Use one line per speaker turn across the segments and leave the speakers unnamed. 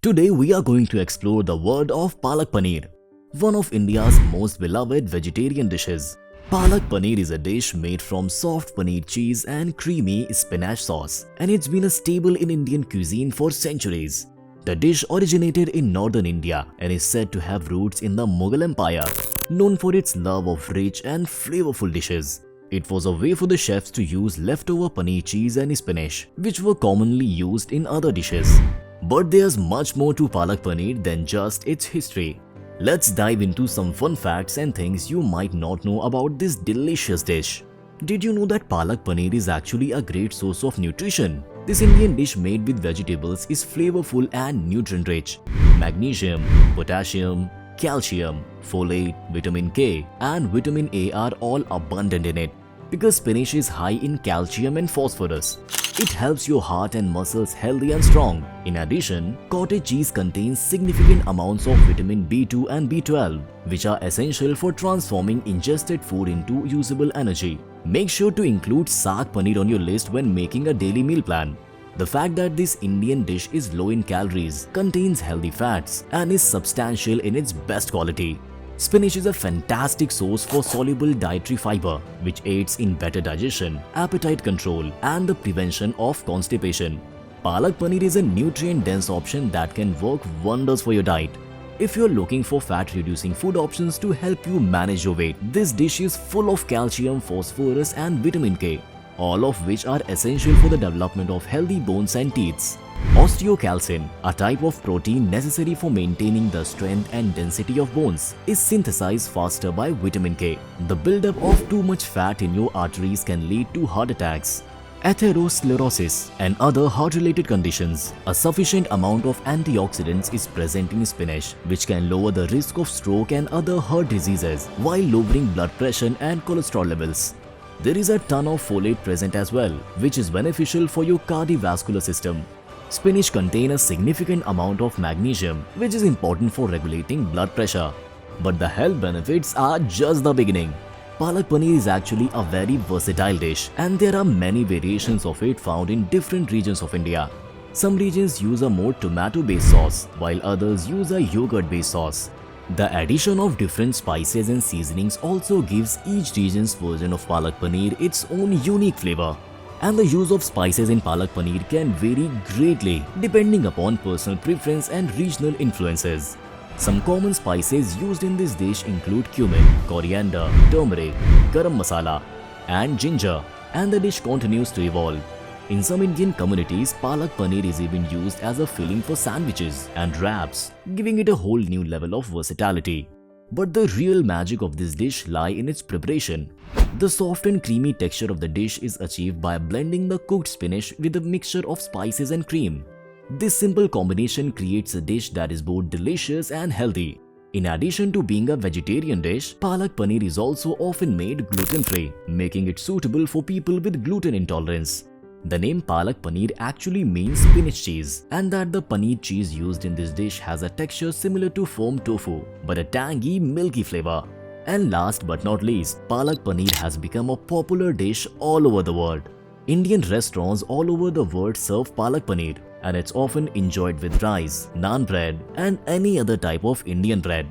Today we are going to explore the world of Palak Paneer, one of India's most beloved vegetarian dishes. Palak Paneer is a dish made from soft paneer cheese and creamy spinach sauce, and it's been a staple in Indian cuisine for centuries. The dish originated in northern India and is said to have roots in the Mughal Empire, known for its love of rich and flavorful dishes. It was a way for the chefs to use leftover paneer cheese and spinach, which were commonly used in other dishes. But there's much more to Palak Paneer than just its history. Let's dive into some fun facts and things you might not know about this delicious dish. Did you know that Palak Paneer is actually a great source of nutrition? This Indian dish made with vegetables is flavorful and nutrient-rich. Magnesium, potassium, calcium, folate, vitamin K and vitamin A are all abundant in it. Because spinach is high in calcium and phosphorus, it helps your heart and muscles healthy and strong. In addition, cottage cheese contains significant amounts of vitamin B2 and B12, which are essential for transforming ingested food into usable energy. Make sure to include saag paneer on your list when making a daily meal plan. The fact that this Indian dish is low in calories, contains healthy fats, and is substantial in its best quality. Spinach is a fantastic source for soluble dietary fiber, which aids in better digestion, appetite control, and the prevention of constipation. Palak Paneer is a nutrient-dense option that can work wonders for your diet. If you're looking for fat-reducing food options to help you manage your weight, this dish is full of calcium, phosphorus, and vitamin K, all of which are essential for the development of healthy bones and teeth. Osteocalcin, a type of protein necessary for maintaining the strength and density of bones, is synthesized faster by vitamin K. The buildup of too much fat in your arteries can lead to heart attacks, atherosclerosis, and other heart-related conditions. A sufficient amount of antioxidants is present in spinach, which can lower the risk of stroke and other heart diseases while lowering blood pressure and cholesterol levels. There is a ton of folate present as well, which is beneficial for your cardiovascular system. Spinach contains a significant amount of magnesium, which is important for regulating blood pressure. But the health benefits are just the beginning. Palak Paneer is actually a very versatile dish, and there are many variations of it found in different regions of India. Some regions use a more tomato-based sauce, while others use a yogurt-based sauce. The addition of different spices and seasonings also gives each region's version of Palak Paneer its own unique flavor. And the use of spices in Palak Paneer can vary greatly depending upon personal preference and regional influences. Some common spices used in this dish include cumin, coriander, turmeric, garam masala, and ginger, and the dish continues to evolve. In some Indian communities, Palak Paneer is even used as a filling for sandwiches and wraps, giving it a whole new level of versatility. But the real magic of this dish lies in its preparation. The soft and creamy texture of the dish is achieved by blending the cooked spinach with a mixture of spices and cream. This simple combination creates a dish that is both delicious and healthy. In addition to being a vegetarian dish, Palak Paneer is also often made gluten-free, making it suitable for people with gluten intolerance. The name Palak Paneer actually means spinach cheese, and that the paneer cheese used in this dish has a texture similar to firm tofu, but a tangy, milky flavor. And last but not least, Palak Paneer has become a popular dish all over the world. Indian restaurants all over the world serve Palak Paneer, and it's often enjoyed with rice, naan bread, and any other type of Indian bread.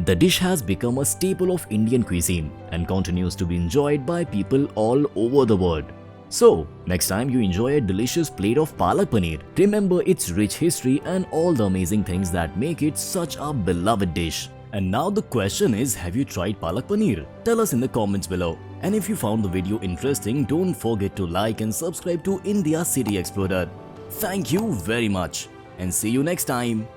The dish has become a staple of Indian cuisine and continues to be enjoyed by people all over the world. So, next time you enjoy a delicious plate of Palak Paneer, remember its rich history and all the amazing things that make it such a beloved dish. And now the question is, have you tried Palak Paneer? Tell us in the comments below. And if you found the video interesting, don't forget to like and subscribe to India City Explorer. Thank you very much and see you next time.